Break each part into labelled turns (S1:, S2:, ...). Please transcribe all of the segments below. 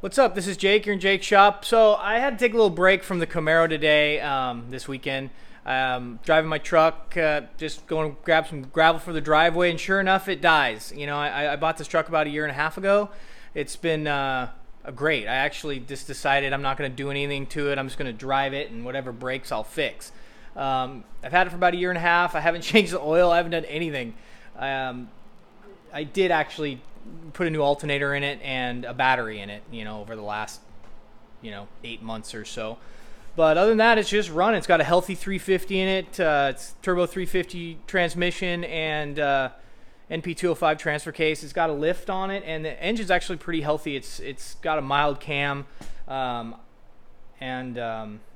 S1: What's up? This is Jake. You're in Jake's shop. So I had to take a little break from the Camaro today, this weekend. Driving my truck, just going to grab some gravel for the driveway, and sure enough, it dies. You know, I bought this truck about a year and a half ago. It's been great. I actually just decided I'm not going to do anything to it. I'm just going to drive it, and whatever breaks, I'll fix. I've had it for about a year and a half. I haven't changed the oil. I haven't done anything. I did actually put a new alternator in it and a battery in it, you know, over the last, 8 months or so. But other than that, it's just running. It's got a healthy 350 in it. It's turbo 350 transmission and NP205 transfer case. It's got a lift on it, and the engine's actually pretty healthy. It's got a mild cam, and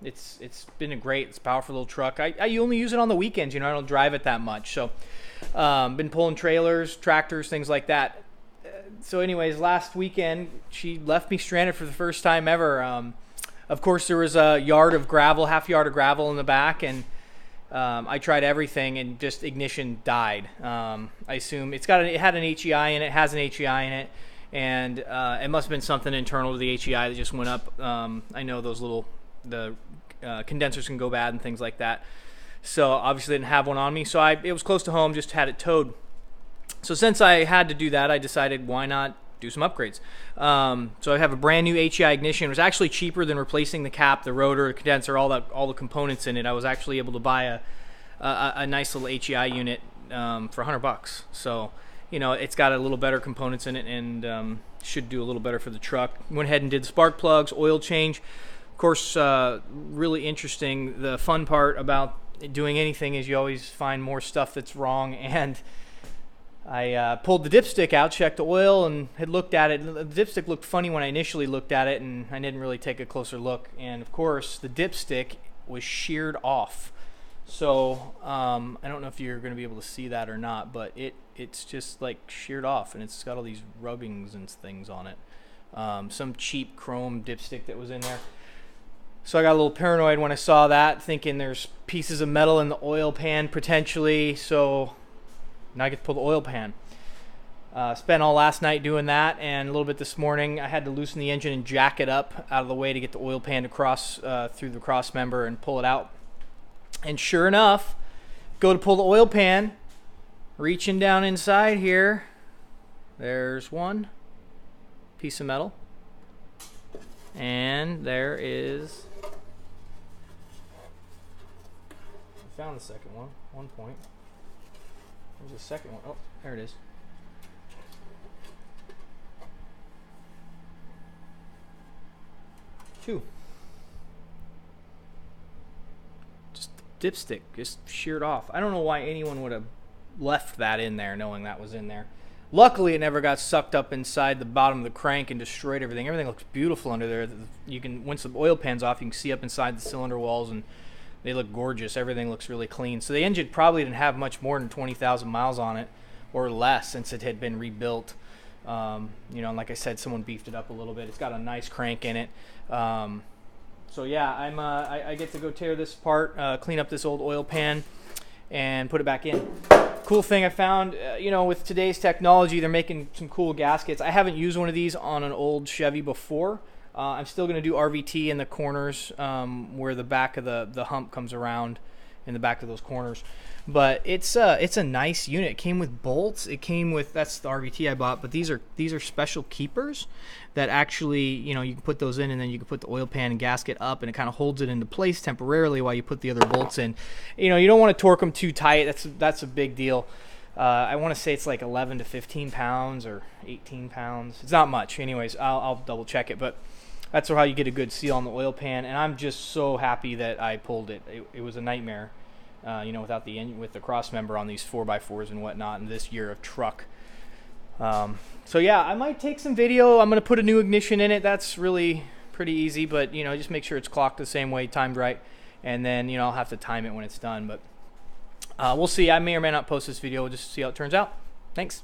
S1: it's been it's a powerful little truck. I only use it on the weekends. I don't drive it that much. So been pulling trailers, tractors, things like that. So anyways, last weekend she left me stranded for the first time ever. Of course, there was a yard of gravel, half yard of gravel in the back, and I tried everything, and just ignition died. I assume it had an HEI in it, has an HEI in it, and it must have been something internal to the HEI that just went up. I know the condensers can go bad and things like that. So obviously didn't have one on me, so it was close to home, just had it towed. So since I had to do that, I decided why not do some upgrades. So I have a brand new HEI ignition. It was actually cheaper than replacing the cap, the rotor, the condenser, all the components in it. I was actually able to buy a nice little HEI unit for $100. So it's got a little better components in it, and should do a little better for the truck. Went ahead and did spark plugs, oil change. Of course, really interesting. The fun part about doing anything is you always find more stuff that's wrong, and I pulled the dipstick out, checked the oil, and had looked at it. The dipstick looked funny when I initially looked at it, and I didn't really take a closer look. And of course, the dipstick was sheared off. So I don't know if you're going to be able to see that or not, but it's just like sheared off, and it's got all these rubbings and things on it. Some cheap chrome dipstick that was in there. So I got a little paranoid when I saw that, thinking there's pieces of metal in the oil pan potentially. So now I get to pull the oil pan. Spent all last night doing that, and a little bit this morning. I had to loosen the engine and jack it up out of the way to get the oil pan to cross through the cross member and pull it out. And sure enough, go to pull the oil pan, reaching down inside here, there's one piece of metal, and there is, I found the second one point. There's a second one. Oh, there it is. Two. Just dipstick, just sheared off. I don't know why anyone would have left that in there knowing that was in there. Luckily, it never got sucked up inside the bottom of the crank and destroyed everything. Everything looks beautiful under there. Once the oil pan's off, you can see up inside the cylinder walls, and they look gorgeous. Everything looks really clean. So the engine probably didn't have much more than 20,000 miles on it, or less, since it had been rebuilt. And like I said, someone beefed it up a little bit. It's got a nice crank in it. So yeah, I get to go tear this apart, clean up this old oil pan, and put it back in. Cool thing I found, with today's technology, they're making some cool gaskets. I haven't used one of these on an old Chevy before. I'm still going to do RVT in the corners, where the back of the hump comes around in the back of those corners. But it's a nice unit. It came with bolts. It came with, that's the RVT I bought, but these are special keepers that actually, you can put those in, and then you can put the oil pan and gasket up, and it kind of holds it into place temporarily while you put the other bolts in. You don't want to torque them too tight. That's a big deal. I want to say it's like 11 to 15 pounds or 18 pounds. It's not much. Anyways, I'll double check it, but that's how you get a good seal on the oil pan, and I'm just so happy that I pulled it. It was a nightmare, without with the cross member on these 4x4s and whatnot in this year of truck. So yeah, I might take some video. I'm going to put a new ignition in it. That's really pretty easy, but just make sure it's clocked the same way, timed right, and then I'll have to time it when it's done. But we'll see. I may or may not post this video. We'll just see how it turns out. Thanks.